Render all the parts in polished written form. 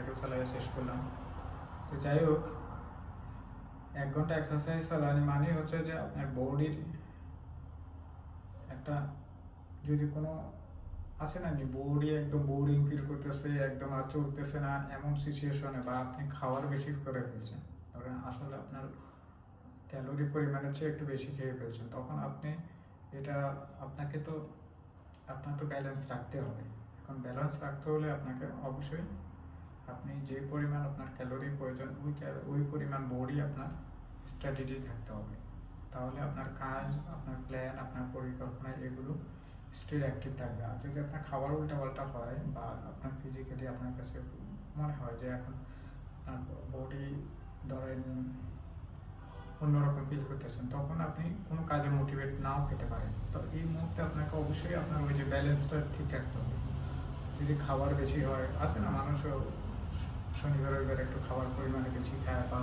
Cycle চালিয়ে শেষ করলাম। তো যাই হোক, 1 ঘন্টা এক্সারসাইজ চালানি মানে হচ্ছে যে আপনার বডির একটা, যদি কোনো আছে না বডি একদম বোরিং ফিল করতেছে, একদম আর চলতেছে না এমন সিচুয়েশনে, বা আপনি খাওয়ার বেশি করে ফেলছেন, ধরেন আসলে আপনার ক্যালোরি পরিমাণের চেয়ে একটু বেশি খেয়ে ফেলছেন, তখন আপনি এটা, আপনাকে তো, আপনার তো ব্যালেন্স রাখতে হবে। এখন ব্যালেন্স রাখতে হলে আপনাকে অবশ্যই আপনি যে পরিমাণ আপনার ক্যালোরি প্রয়োজন ওই পরিমাণ বডি আপনার স্ট্র্যাটেজি থাকতে হবে। তাহলে আপনার কাজ, আপনার প্ল্যান, আপনার পরিকল্পনা এগুলো স্টিল অ্যাক্টিভ থাকবে। আর যদি আপনার খাবার উল্টাপাল্টা হয় বা আপনার ফিজিক্যালি আপনার কাছে মনে হয় যে এখন আপনার বডি ধরেন অন্যরকম ফিল করতেছেন, তখন আপনি কোনো কাজে মোটিভেট নাও পেতে পারেন। তো এই মুহূর্তে আপনাকে অবশ্যই আপনার ওই যে ব্যালেন্সটা ঠিক রাখতে হবে। যদি খাবার বেশি হয়, আছে না মানুষও শনিবার রবিবার একটু খাবার পরিমাণে বেশি খায়, বা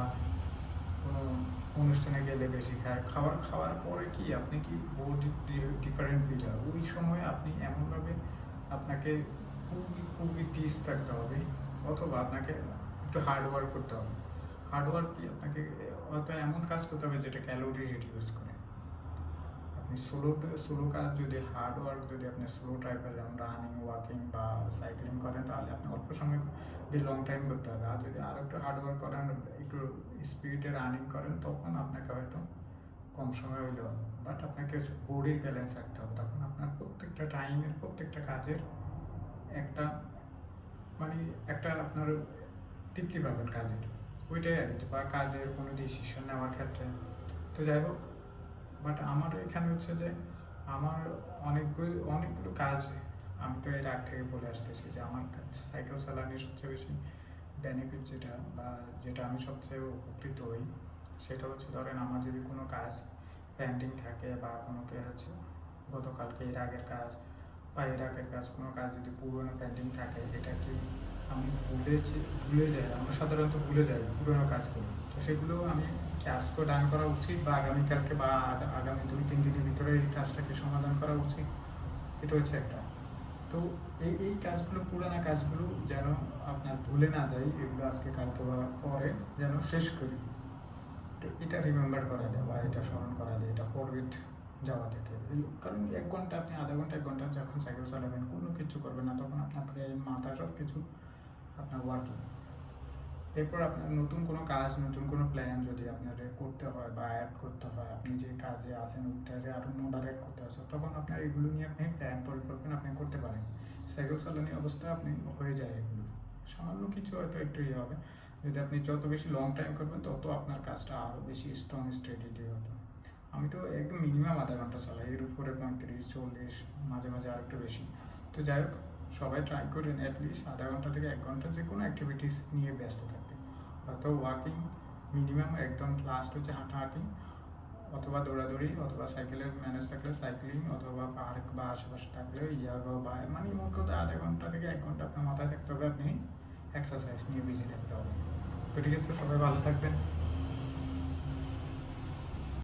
কোনো অনুষ্ঠানে গেলে বেশি খায়, খাওয়ার পরে কি আপনি কি বডি ডিফারেন্ট ফিল হয়, ওই সময় আপনি এমনভাবে আপনাকে খুবই খুবই পিস থাকতে হবে, অথবা আপনাকে একটু হার্ড ওয়ার্ক করতে হবে। হার্ড ওয়ার্ক কি, আপনাকে হয়তো এমন কাজ করতে হবে যেটা ক্যালোরি রিডিউস করে। আপনি সোলো কাজ, যদি হার্ড ওয়ার্ক, যদি আপনি স্লো টাইপের যেমন রানিং, ওয়াকিং বা সাইক্লিং করেন, তাহলে আপনি অল্প সময় দিয়ে লং টাইম করতে হবে। আর যদি আরও একটু হার্ড ওয়ার্ক করেন, একটু স্পিডে রানিং করেন, তখন আপনাকে হয়তো কম সময় হইলেও, বাট আপনাকে বডির ব্যালেন্স রাখতে হবে। তখন আপনার প্রত্যেকটা টাইমের, প্রত্যেকটা কাজের একটা, মানে একটা আপনার তৃপ্তি পাবেন কাজের, ওইটাই আর কি, বা কাজের কোনো ডিসিশন নেওয়ার ক্ষেত্রে। তো যাই হোক, বাট আমার এখানে হচ্ছে যে আমার অনেকগুলো কাজ, আমি তো এর আগ থেকে বলে আসতেছি যে আমার সাইকেল চালানোর সবচেয়ে বেশি বেনিফিট যেটা, বা যেটা আমি সবচেয়ে উপকৃত হই, সেটা হচ্ছে ধরেন আমার যদি কোনো কাজ পেন্ডিং থাকে, বা কোনো কাজ গতকালকে এর আগের কাজ বা এর আগের কাজ, কোনো কাজ যদি পুরোনো পেন্ডিং থাকে, এটা কি আমি ভুলে যাই, আমরা সাধারণত ভুলে যাই পুরোনো কাজগুলো। তো সেগুলো আমি কি আজকে ডান করা উচিত, বা আগামীকালকে বা আগামী 2-3 দিনের ভিতরে এই কাজটাকে সমাধান করা উচিত, এটা হচ্ছে একটা। তো এই কাজগুলো, পুরানো কাজগুলো যেন আপনার ভুলে না যাই, এগুলো আজকে কালকে বা পরে যেন শেষ করি। তো এটা রিমেম্বার করা দেয়, বা এটা স্মরণ করা দেয়, এটা ফরওয়ার্ড যাওয়া থেকে। কারণ 1 ঘন্টা, আপনি আধা ঘন্টা 1 ঘন্টা যখন সাইকেল চালাবেন, কোনো কিছু করবেন না, তখন আপনার ব্রেন, মাথা সব কিছু আপনার ওয়ার্কিং। এরপর আপনার নতুন কোনো কাজ, নতুন কোনো প্ল্যান যদি আপনার করতে হয় বা অ্যাড করতে হয়, আপনি যে কাজে আছেন ওইটাকে আরও মডারেট করতে হয়, তখন আপনার এগুলো নিয়ে আপনি প্ল্যান পরিকল্পনা আপনি করতে পারেন। সাইকেল চালানোর অবস্থায় আপনি হয়ে যায় এগুলো, সামান্য কিছু হয়তো একটু ইয়ে হবে। যদি আপনি যত বেশি লং টাইম করবেন, তত আপনার কাজটা আরও বেশি স্ট্রং স্টেডি হতো। আমি তো একদম মিনিমাম আধা ঘন্টা চালাই, এর উপরে 35-40, মাঝে মাঝে আর একটু বেশি। তো যাই হোক, সবাই ট্রাই করেন অ্যাটলিস্ট আধা ঘন্টা থেকে 1 ঘন্টা যে কোনো অ্যাক্টিভিটিস নিয়ে ব্যস্ত থাকতে। হয়তো ওয়াকিং মিনিমাম, একদম লাস্ট হচ্ছে হাঁটাহাঁটি, অথবা দৌড়াদৌড়ি, অথবা সাইকেলের ম্যানেজ থাকলে সাইক্লিং, অথবা পার্ক বা আশেপাশে থাকলে ইয়াগো, বা মানে মোট কথা আধা ঘন্টা থেকে 1 ঘন্টা আপনার মাথায় থাকতে হবে, আপনি এক্সারসাইজ নিয়ে বিজি থাকতে হবে। তো ঠিক আছে, সবাই ভালো থাকবেন।